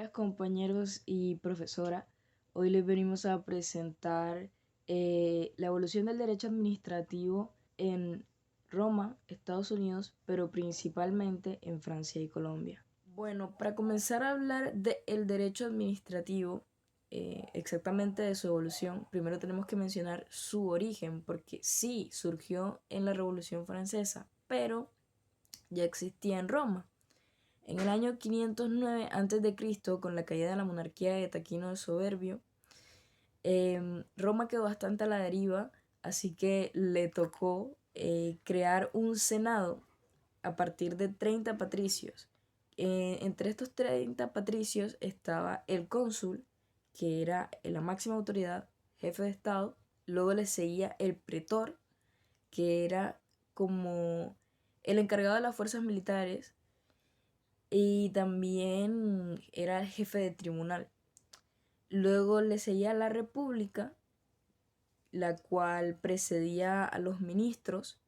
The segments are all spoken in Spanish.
días, compañeros y profesora. Hoy les venimos a presentar la evolución del derecho administrativo en Roma, Estados Unidos, pero principalmente en Francia y Colombia. Bueno, para comenzar a hablar del derecho administrativo, exactamente de su evolución, primero tenemos que mencionar su origen, porque sí, surgió en la Revolución Francesa, pero ya existía en Roma. En el año 509 a.C., con la caída de la monarquía de Taquino el Soberbio, Roma quedó bastante a la deriva, así que le tocó crear un senado a partir de 30 patricios. Entre estos 30 patricios estaba el cónsul, que era la máxima autoridad, jefe de Estado. Luego le seguía el pretor, que era como el encargado de las fuerzas militares, y también era el jefe de tribunal. Luego le seguía la república, la cual precedía a los ministros,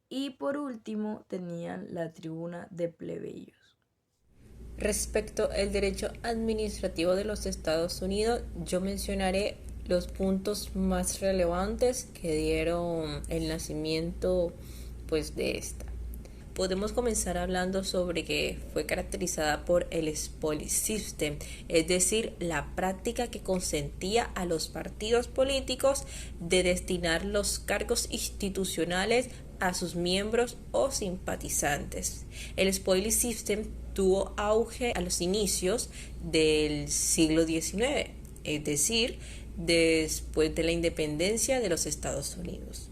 y por último tenían la tribuna de plebeyos. Respecto al derecho administrativo de los Estados Unidos, yo mencionaré los puntos más relevantes que dieron el nacimiento de esta. Podemos comenzar hablando sobre que fue caracterizada por el spoils system, es decir, la práctica que consentía a los partidos políticos de destinar los cargos institucionales a sus miembros o simpatizantes. El spoils system tuvo auge a los inicios del siglo XIX, es decir, después de la independencia de los Estados Unidos.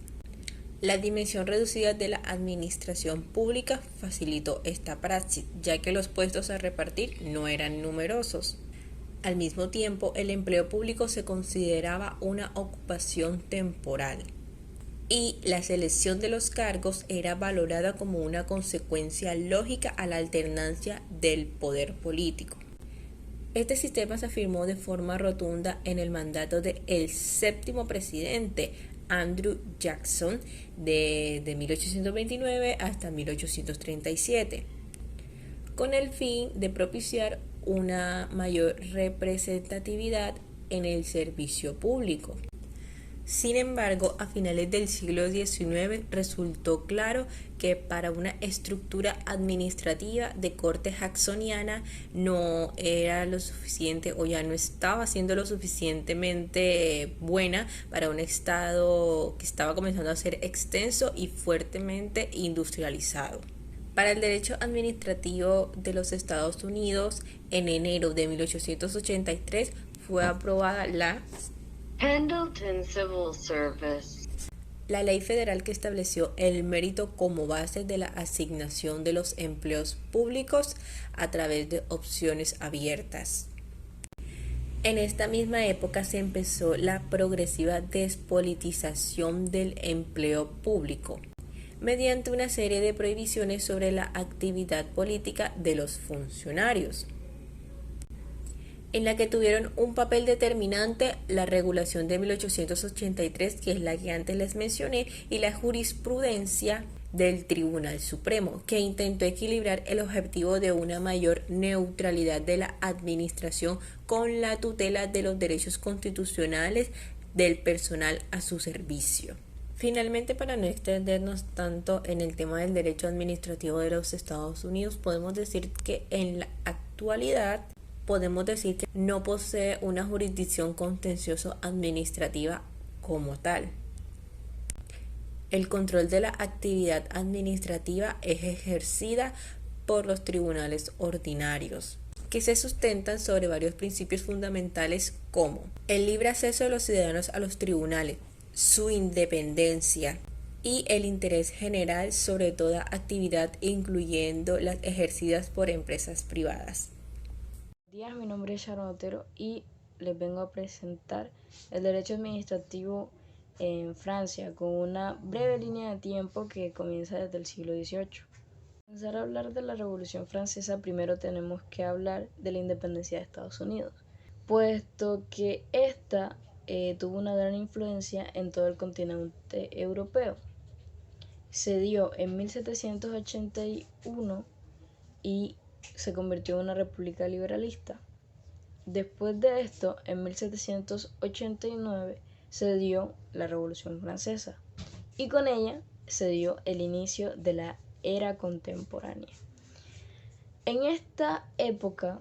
La dimensión reducida de la administración pública facilitó esta praxis, ya que los puestos a repartir no eran numerosos. Al mismo tiempo, el empleo público se consideraba una ocupación temporal y la selección de los cargos era valorada como una consecuencia lógica a la alternancia del poder político. Este sistema se afirmó de forma rotunda en el mandato del séptimo presidente, Andrew Jackson, de 1829 hasta 1837, con el fin de propiciar una mayor representatividad en el servicio público. Sin embargo, a finales del siglo XIX resultó claro que para una estructura administrativa de corte jacksoniana no era lo suficiente o ya no estaba siendo lo suficientemente buena para un estado que estaba comenzando a ser extenso y fuertemente industrializado. Para el derecho administrativo de los Estados Unidos, en enero de 1883 fue aprobada la Pendleton Civil Service, la ley federal que estableció el mérito como base de la asignación de los empleos públicos a través de opciones abiertas. En esta misma época se empezó la progresiva despolitización del empleo público, mediante una serie de prohibiciones sobre la actividad política de los funcionarios, en la que tuvieron un papel determinante la regulación de 1883, que es la que antes les mencioné, y la jurisprudencia del Tribunal Supremo, que intentó equilibrar el objetivo de una mayor neutralidad de la administración con la tutela de los derechos constitucionales del personal a su servicio. Finalmente, para no extendernos tanto en el tema del derecho administrativo de los Estados Unidos, podemos decir que en la actualidad podemos decir que no posee una jurisdicción contencioso administrativa como tal. El control de la actividad administrativa es ejercida por los tribunales ordinarios, que se sustentan sobre varios principios fundamentales como el libre acceso de los ciudadanos a los tribunales, su independencia y el interés general sobre toda actividad, incluyendo las ejercidas por empresas privadas. Buenos días, mi nombre es Sharon Otero y les vengo a presentar el derecho administrativo en Francia con una breve línea de tiempo que comienza desde el siglo XVIII. Para comenzar a hablar de la Revolución Francesa, primero tenemos que hablar de la independencia de Estados Unidos, puesto que esta tuvo una gran influencia en todo el continente europeo. Se dio en 1781 y se convirtió en una república liberalista. Después de esto, en 1789 se dio la Revolución Francesa y con ella se dio el inicio de la era contemporánea. En esta época,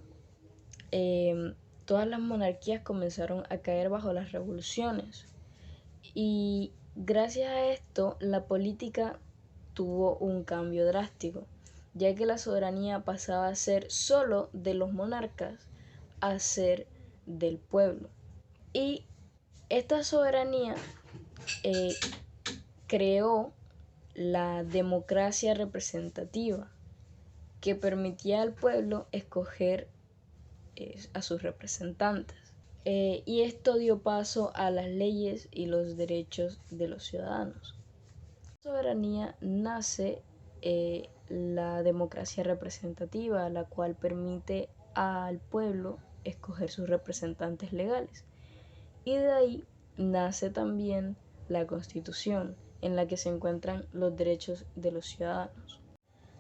todas las monarquías comenzaron a caer bajo las revoluciones y gracias a esto la política tuvo un cambio drástico, ya que la soberanía pasaba a ser solo de los monarcas a ser del pueblo. Y esta soberanía creó la democracia representativa, que permitía al pueblo escoger a sus representantes. Y esto dio paso a las leyes y los derechos de los ciudadanos. La soberanía nace la democracia representativa, la cual permite al pueblo escoger sus representantes legales. Y de ahí nace también la Constitución, en la que se encuentran los derechos de los ciudadanos.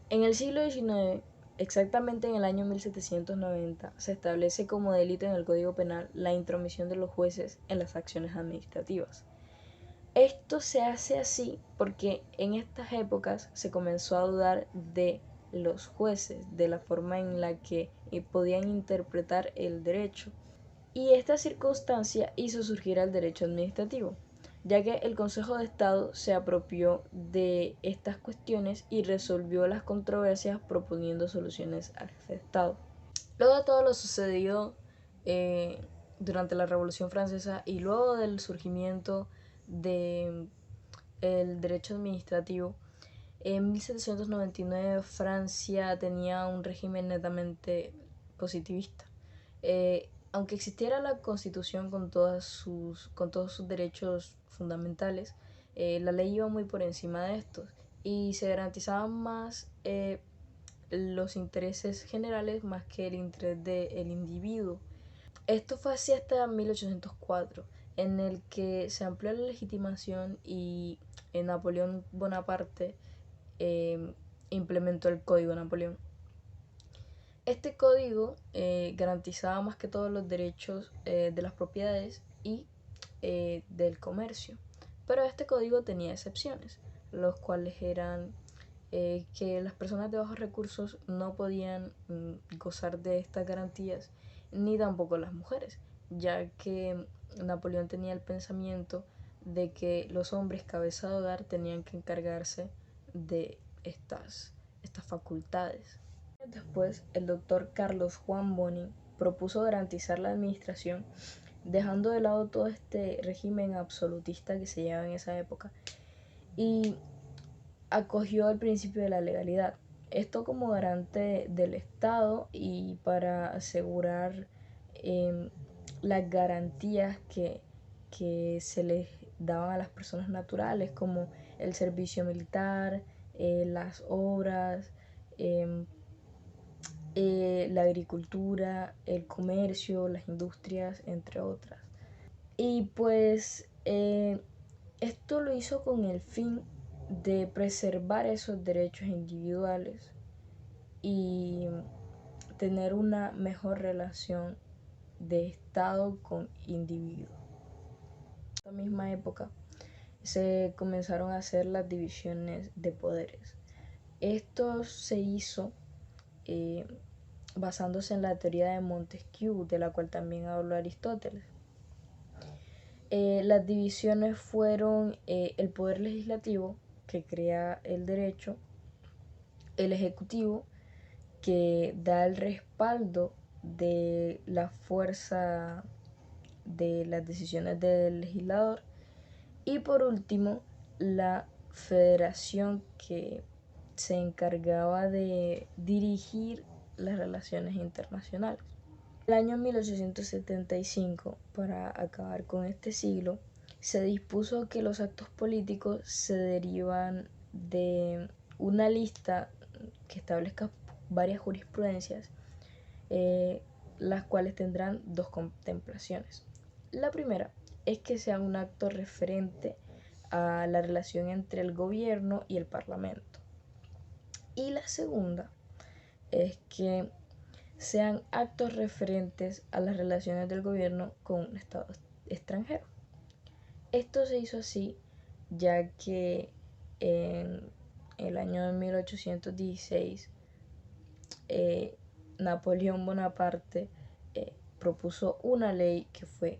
En el siglo XIX, exactamente en el año 1790, se establece como delito en el Código Penal la intromisión de los jueces en las acciones administrativas. Esto se hace así porque en estas épocas se comenzó a dudar de los jueces, de la forma en la que podían interpretar el derecho. Y esta circunstancia hizo surgir al derecho administrativo, ya que el Consejo de Estado se apropió de estas cuestiones y resolvió las controversias proponiendo soluciones al jefe de Estado. Luego de todo lo sucedido durante la Revolución Francesa y luego del surgimiento del derecho administrativo, en 1799 Francia tenía un régimen netamente positivista. Aunque existiera la Constitución con todos sus derechos fundamentales, la ley iba muy por encima de estos y se garantizaban más los intereses generales más que el interés del individuo. Esto fue así hasta 1804, en el que se amplió la legitimación y Napoleón Bonaparte implementó el Código Napoleón. Este código garantizaba más que todo los derechos de las propiedades y del comercio, pero este código tenía excepciones, los cuales eran que las personas de bajos recursos no podían gozar de estas garantías, ni tampoco las mujeres, ya que Napoleón tenía el pensamiento de que los hombres cabeza de hogar tenían que encargarse de estas facultades. Después, el doctor Carlos Juan Bonin propuso garantizar la administración, dejando de lado todo este régimen absolutista que se llevaba en esa época, y acogió el principio de la legalidad. Esto como garante del Estado y para asegurar las garantías que se les daban a las personas naturales, como el servicio militar, las obras, la agricultura, el comercio, las industrias, entre otras. Y pues esto lo hizo con el fin de preservar esos derechos individuales y tener una mejor relación de Estado con individuo. En esta misma época se comenzaron a hacer las divisiones de poderes. Esto se hizo basándose en la teoría de Montesquieu, de la cual también habló Aristóteles. Las divisiones fueron el poder legislativo, que crea el derecho, el ejecutivo, que da el respaldo de la fuerza de las decisiones del legislador, y por último la federación, que se encargaba de dirigir las relaciones internacionales. En el año 1875, para acabar con este siglo, se dispuso que los actos políticos se derivan de una lista que establezca varias jurisprudencias, las cuales tendrán dos contemplaciones. La primera es que sea un acto referente a la relación entre el gobierno y el parlamento. Y la segunda es que sean actos referentes a las relaciones del gobierno con un Estado extranjero. Esto se hizo así ya que en el año de 1816 Napoleón Bonaparte propuso una ley que fue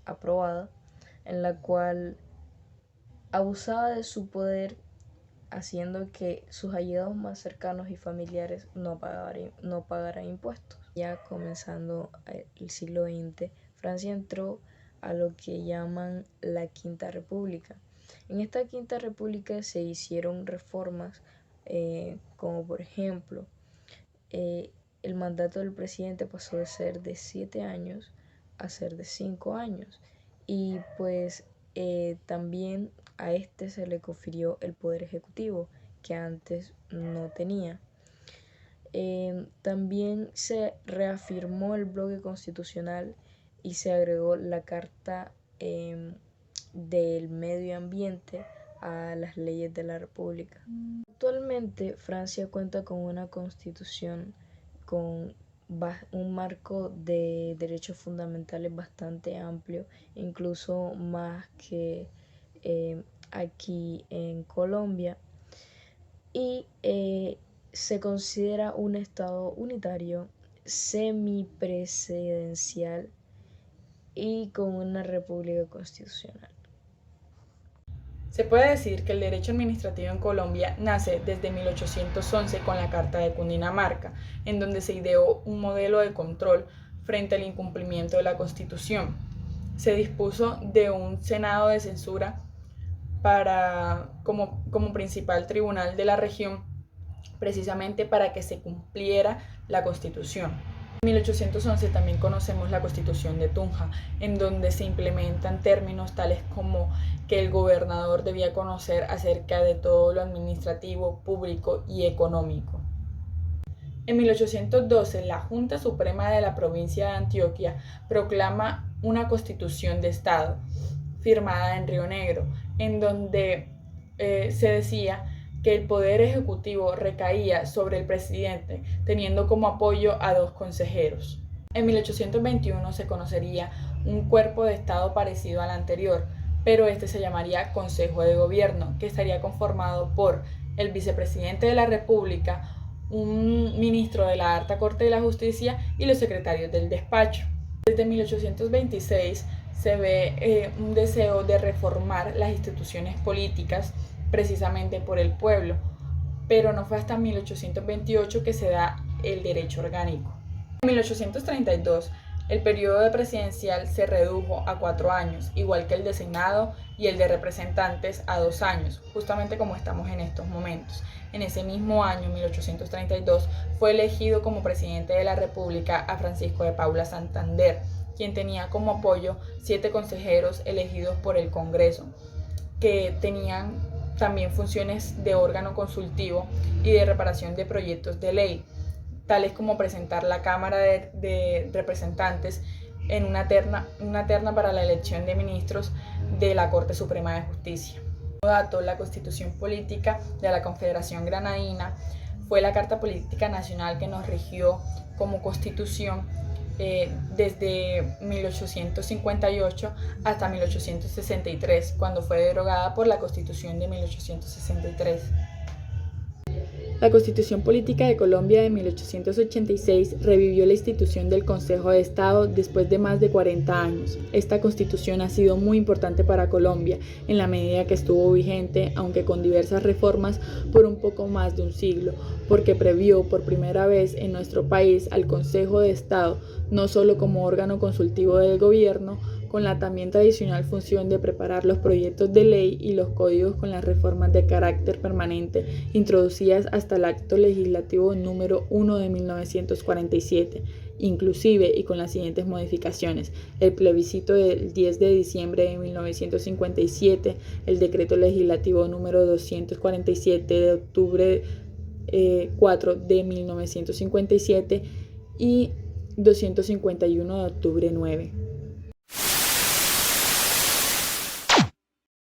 aprobada, en la cual abusaba de su poder, haciendo que sus allegados más cercanos y familiares no pagaran impuestos. Ya comenzando el siglo XX, Francia entró a lo que llaman la Quinta República. En esta Quinta República se hicieron reformas como por ejemplo el mandato del presidente pasó de ser de 7 años a ser de 5 años, y pues también a este se le confirió el poder ejecutivo que antes no tenía. También se reafirmó el bloque constitucional y se agregó la Carta del Medio Ambiente a las leyes de la República. Actualmente Francia cuenta con una constitución con un marco de derechos fundamentales bastante amplio, incluso más que aquí en Colombia, y se considera un estado unitario, semipresidencial y con una república constitucional. Se puede decir que el derecho administrativo en Colombia nace desde 1811 con la Carta de Cundinamarca, en donde se ideó un modelo de control frente al incumplimiento de la Constitución. Se dispuso de un Senado de censura como principal tribunal de la región, precisamente para que se cumpliera la Constitución. En 1811 también conocemos la Constitución de Tunja, en donde se implementan términos tales como que el gobernador debía conocer acerca de todo lo administrativo, público y económico. En 1812, la Junta Suprema de la provincia de Antioquia proclama una Constitución de Estado, firmada en Río Negro, en donde se decía que el poder ejecutivo recaía sobre el presidente, teniendo como apoyo a 2 consejeros. En 1821 se conocería un cuerpo de Estado parecido al anterior, pero este se llamaría Consejo de Gobierno, que estaría conformado por el vicepresidente de la República, un ministro de la Alta Corte de la Justicia y los secretarios del despacho. Desde 1826 se ve un deseo de reformar las instituciones políticas precisamente por el pueblo, pero no fue hasta 1828 que se da el derecho orgánico. En 1832, el periodo presidencial se redujo a 4 años, igual que el de Senado y el de representantes a 2 años, justamente como estamos en estos momentos. En ese mismo año, 1832, fue elegido como presidente de la República a Francisco de Paula Santander, quien tenía como apoyo 7 consejeros elegidos por el Congreso, que tenían también funciones de órgano consultivo y de reparación de proyectos de ley, tales como presentar la Cámara de Representantes en una terna para la elección de ministros de la Corte Suprema de Justicia. Como dato, la Constitución Política de la Confederación Granadina fue la Carta Política Nacional que nos rigió como Constitución desde 1858 hasta 1863, cuando fue derogada por la Constitución de 1863. La Constitución Política de Colombia de 1886 revivió la institución del Consejo de Estado después de más de 40 años. Esta Constitución ha sido muy importante para Colombia en la medida que estuvo vigente, aunque con diversas reformas, por un poco más de un siglo, porque previó por primera vez en nuestro país al Consejo de Estado, no solo como órgano consultivo del gobierno, con la también tradicional función de preparar los proyectos de ley y los códigos con las reformas de carácter permanente introducidas hasta el Acto Legislativo número 1 de 1947, inclusive y con las siguientes modificaciones: el plebiscito del 10 de diciembre de 1957, el Decreto Legislativo número 247 de octubre 4 de 1957 y 251 de octubre 9.